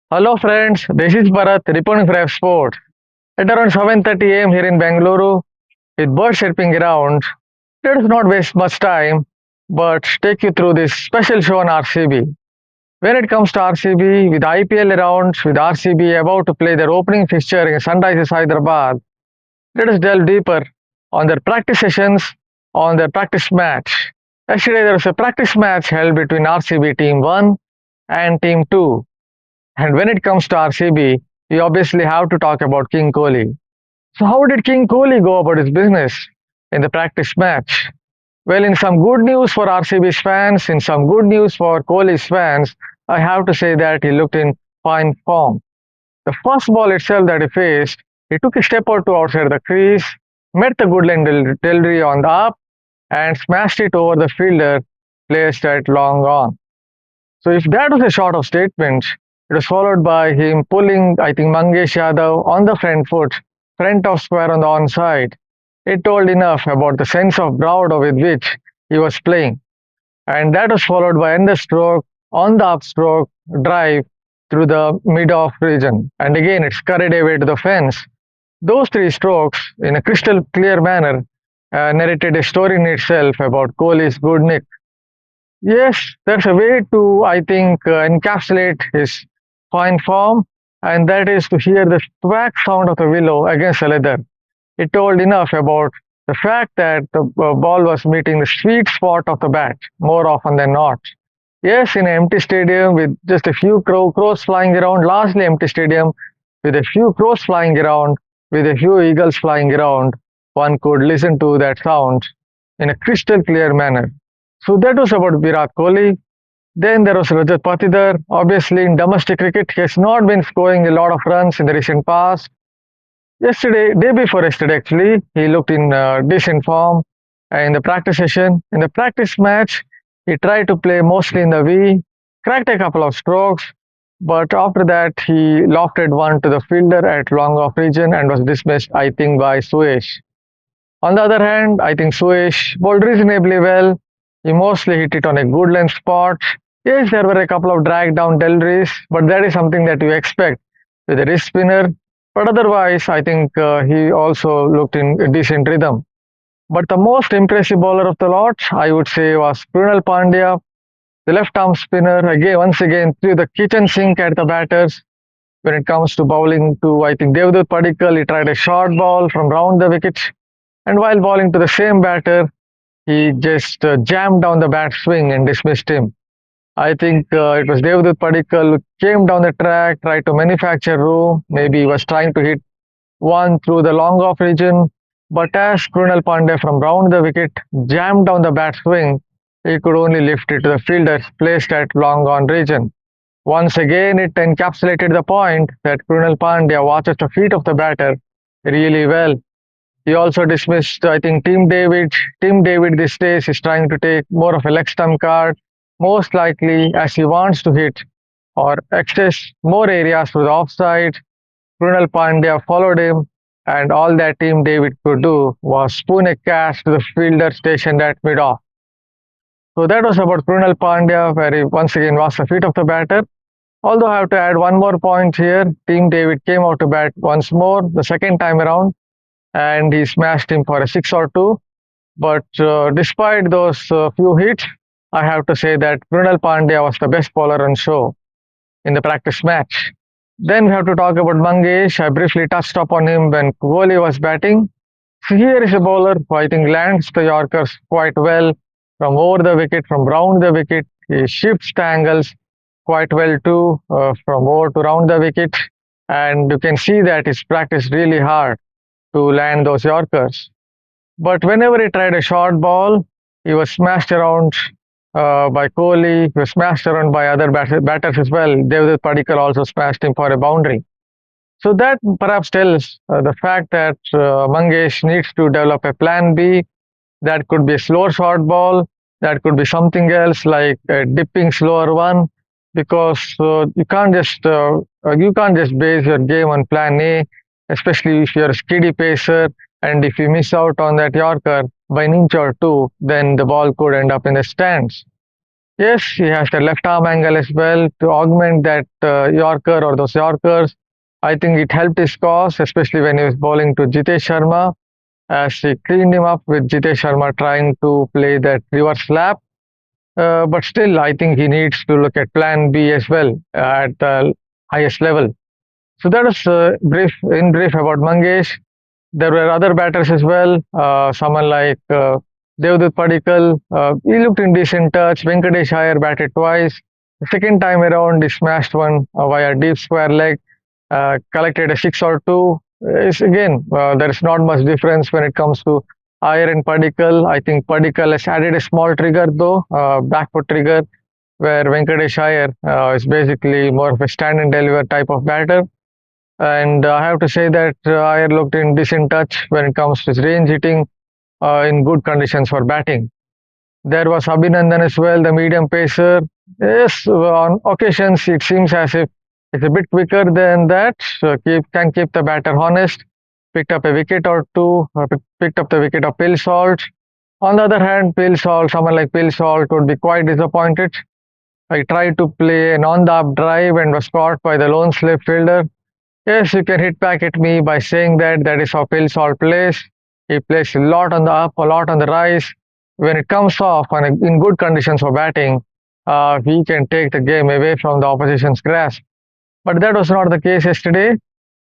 Hello friends, this is Bharat reporting for Revsportz. At around 7:30 am here in Bengaluru, with birds chirping around, let us not waste much time, but take you through this special show on RCB. When it comes to RCB, with IPL around, with RCB about to play their opening fixture against Sunrisers Hyderabad, let us delve deeper on their practice sessions, on their practice match. Yesterday there was a practice match held between RCB Team 1 and Team 2. And when it comes to RCB, we obviously have to talk about King Kohli. So, how did King Kohli go about his business in the practice match? Well, in some good news for RCB's fans, in some good news for Kohli's fans, I have to say that he looked in fine form. The first ball itself that he faced, he took a step or two outside the crease, met the good line delivery on the up, and smashed it over the fielder placed at long on. So if that was a short of statement, it was followed by him pulling, I think, Mangesh Yadav on the front foot, front of square on the onside. It told enough about the sense of bravado with which he was playing. And that was followed by another stroke on the upstroke drive through the mid-off region. And again, it scurried away to the fence. Those three strokes, in a crystal clear manner, narrated a story in itself about Kohli's good nick. Yes, there's a way to, I think, encapsulate his fine form, and that is to hear the thwack sound of the willow against the leather. It told enough about the fact that the ball was meeting the sweet spot of the bat more often than not. Yes, in an empty stadium with just a few crows flying around, largely empty stadium with a few crows flying around, with a few eagles flying around, one could listen to that sound in a crystal clear manner. So that was about Virat Kohli. Then there was Rajat Patidar. Obviously, in domestic cricket, he has not been scoring a lot of runs in the recent past. Yesterday, day before yesterday, actually, he looked in decent form in the practice session. In the practice match, he tried to play mostly in the V, cracked a couple of strokes, but after that, he lofted one to the fielder at long off region and was dismissed, I think, by Suyesh. On the other hand, I think Suyesh bowled reasonably well. He mostly hit it on a good length spot. Yes, there were a couple of drag down deliveries, but that is something that you expect with a wrist spinner. But otherwise, I think he also looked in a decent rhythm. But the most impressive bowler of the lot, I would say, was Krunal Pandya, the left arm spinner. Again, once again, threw the kitchen sink at the batters. When it comes to bowling to, I think, Devdutt Padikkal, he tried a short ball from round the wicket. And while bowling to the same batter, he just jammed down the bat swing and dismissed him. I think it was Devdutt Padikkal who came down the track, tried to manufacture room. Maybe he was trying to hit one through the long off region. But as Krunal Pandya from round the wicket jammed down the bat swing, he could only lift it to the fielder placed at long on region. Once again, it encapsulated the point that Krunal Pandya watches the feet of the batter really well. He also dismissed, I think, Team David. Team David these days is trying to take more of a leg stump card, most likely as he wants to hit or access more areas to the offside. Krunal Pandya followed him, and all that Team David could do was spoon a catch to the fielder stationed at mid-off. So that was about Krunal Pandya, where he once again was the feet of the batter. Although I have to add one more point here, Team David came out to bat once more, the second time around, and he smashed him for a six or two. But despite those few hits, I have to say that Krunal Pandya was the best bowler on show in the practice match. Then we have to talk about Mangesh. I briefly touched upon him when Kohli was batting. So here is a bowler who I think lands the Yorkers quite well from over the wicket, from round the wicket. He shifts the angles quite well too, from over to round the wicket. And you can see that he's practiced really hard to land those Yorkers. But whenever he tried a short ball, he was smashed around by Kohli, he was smashed around by other batters as well. Devdutt Padikkal also smashed him for a boundary. So that perhaps tells the fact that Mangesh needs to develop a plan B. That could be a slower short ball, that could be something else like a dipping slower one, because you can't just base your game on plan A, especially if you're a skiddy pacer, and if you miss out on that Yorker by an inch or two, then the ball could end up in the stands. Yes, he has the left arm angle as well to augment that Yorker or those Yorkers. I think it helped his cause, especially when he was bowling to Jitesh Sharma, as he cleaned him up with Jitesh Sharma trying to play that reverse slap. But still, I think he needs to look at plan B as well at the highest level. So that is brief about Mangesh. There were other batters as well. Someone like Devdutt Padikkal, he looked in decent touch. Venkatesh Iyer batted twice. The second time around, he smashed one via deep square leg, collected a six or two. It's, again, there is not much difference when it comes to Iyer and Padikkal. I think Padikkal has added a small trigger though, back foot trigger, where Venkatesh Iyer is basically more of a stand and deliver type of batter. And I have to say that Iyer looked in decent touch when it comes to his range hitting in good conditions for batting. There was Abhinandan as well, the medium pacer. Yes, on occasions it seems as if it's a bit quicker than that. So can keep the batter honest. Picked up a wicket or two, picked up the wicket of Pill Salt. On the other hand, Pill Salt, someone like Pill Salt would be quite disappointed. I tried to play an on the up drive and was caught by the lone slip fielder. Yes, you can hit back at me by saying that that is how Pill Salt plays. He plays a lot on the up, a lot on the rise. When it comes off and in good conditions for batting, he can take the game away from the opposition's grasp. But that was not the case yesterday.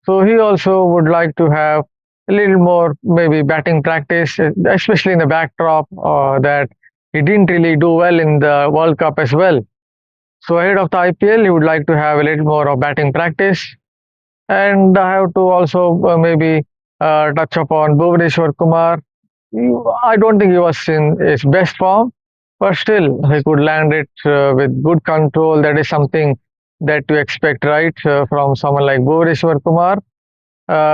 So he also would like to have a little more maybe batting practice, especially in the backdrop that he didn't really do well in the World Cup as well. So ahead of the IPL, he would like to have a little more of batting practice. And I have to also maybe touch upon Bhuvaneshwar Kumar. I don't think he was in his best form, but still he could land it with good control. That is something that you expect, right, from someone like Bhuvaneshwar Kumar.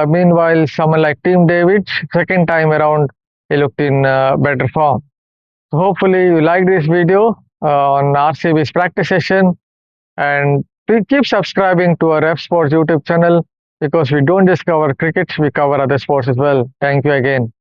Meanwhile, someone like Team David, second time around, he looked in better form. So hopefully you like this video on RCB's practice session, and keep subscribing to our Revsportz YouTube channel because we don't just cover cricket, we cover other sports as well. Thank you again.